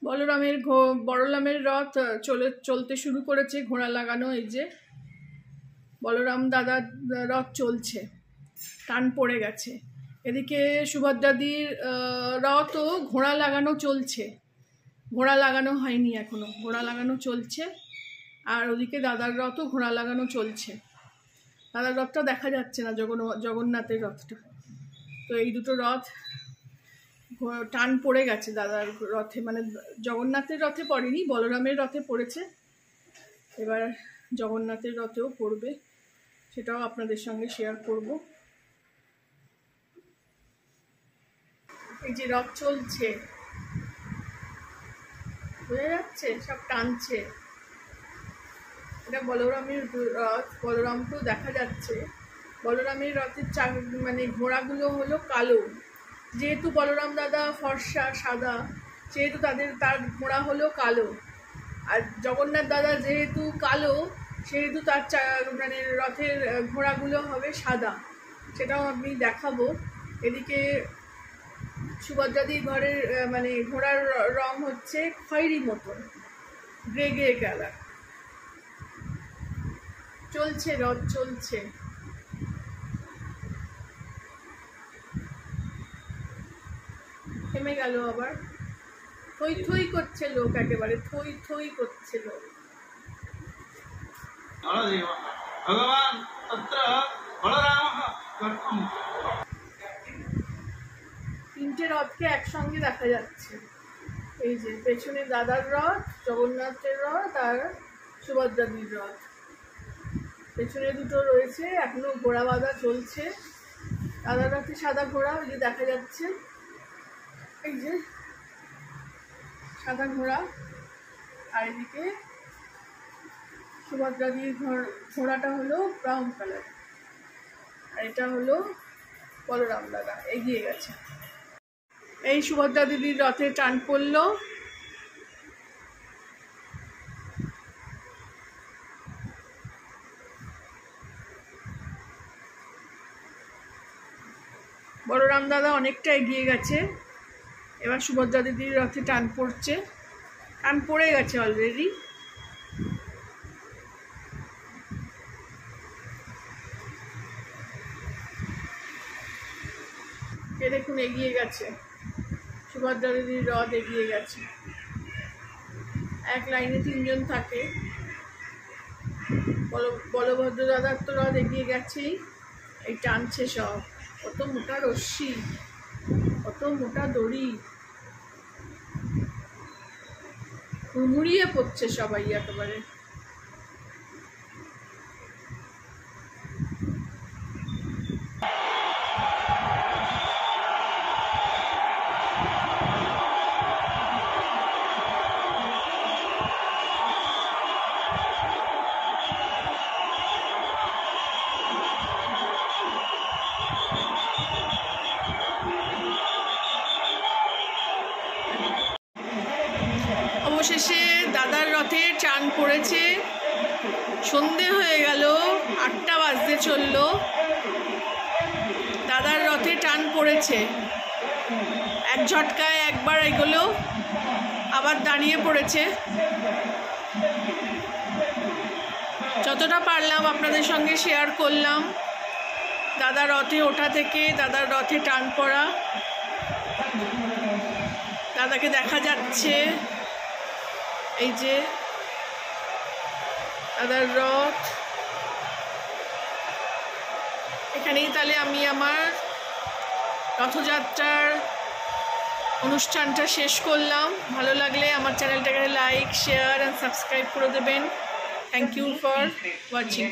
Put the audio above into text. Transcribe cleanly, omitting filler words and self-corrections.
বলরামের রথ চলতে শুরু করেছে, ঘোড়া লাগানো। এই যে বলরাম দাদার রথ চলছে, টান পড়ে গেছে। এদিকে সুভদ্রাদির রথও ঘোড়া লাগানো চলছে, ঘোড়া লাগানো হয়নি এখনো, ঘোড়া লাগানো চলছে। আর ওদিকে দাদার রথও ঘোড়া লাগানো চলছে। দাদার রথটা দেখা যাচ্ছে না, জগন্নাথের রথটা। তো এই দুটো রথ টান পড়ে গেছে দাদার রথে, মানে জগন্নাথের রথে পড়েনি, বলরামের রথে পড়েছে। এবার জগন্নাথের রথেও পড়বে, সেটাও আপনাদের সঙ্গে শেয়ার করব। এই যে রথ চলছে, বোঝা যাচ্ছে, সব টানছে। এটা বলরামের রথ, বলরামকেও দেখা যাচ্ছে। বলরামের রথের মানে ঘোড়াগুলো হলো কালো, যেহেতু বলরাম দাদা ফর্সা সাদা, সেহেতু তার ঘোড়া হলো কালো। আর জগন্নাথ দাদা যেহেতু কালো, সেহেতু তার মানে রথের ঘোড়াগুলো হবে সাদা, সেটাও আমি দেখাবো। এদিকে সুভদ্রাদির ঘরের মানে ঘোড়ার রং হচ্ছে খয়েরি মতন, গ্রে গ্রে কালার। চলছে, রথ চলছে। থেমে গেল আবার, থই থই করছে লোক, একেবারে থই থই করছে লোক। তিনটে রথকে একসঙ্গে দেখা যাচ্ছে। এই যে পেছনে দাদার রথ, জগন্নাথের রথ আর সুভদ্রাদির রথ। পেছনে দুটো রয়েছে, এখনো ঘোড়া বাঁধা চলছে। দাদার রথে সাদা ঘোড়া, ওই যে দেখা যাচ্ছে, এই যে সাদা ঘোড়া। আর এদিকে সুভদ্রাদির ঘোড়াটা হলো ব্রাউন কালার। আর এটা হলো বলরাম দাদা, এগিয়ে গেছে। এই সুভদ্রা দিদির রথে টান পড়লো। বলরাম দাদা অনেকটা এগিয়ে গেছে। এবার সুভদ্রা দিদির রথে টান পড়ছে, টান পড়ে গেছে অলরেডি। এ দেখুন এগিয়ে গেছে, সুভদ্রা দিদির রথ এগিয়ে গেছে। এক লাইনে তিনজন থাকে। বলভদ্র দাদার তো রথ এগিয়ে গেছেই, এই টানছে সব। কত মোটা রশ্মি, কত মোটা দড়ি, হুড়মুড়িয়ে পড়ছে সবাই একেবারে। অবশেষে দাদার রথে টান পড়েছে। সন্ধে হয়ে গেল, 8টা বাজতে চললো। দাদার রথে টান পড়েছে, এক ঝটকায় একবার এগোলো, আবার দাঁড়িয়ে পড়েছে। যতটা পারলাম আপনাদের সঙ্গে শেয়ার করলাম। দাদার রথে ওঠা থেকে দাদার রথে টান পড়া, দাদাকে দেখা যাচ্ছে। এই যে দাদার রথ। এখানেই তাহলে আমি আমার রথযাত্রার অনুষ্ঠানটা শেষ করলাম। ভালো লাগলে আমার চ্যানেলটাকে লাইক, শেয়ার অ্যান্ড সাবস্ক্রাইব করে দেবেন। Thank you for watching.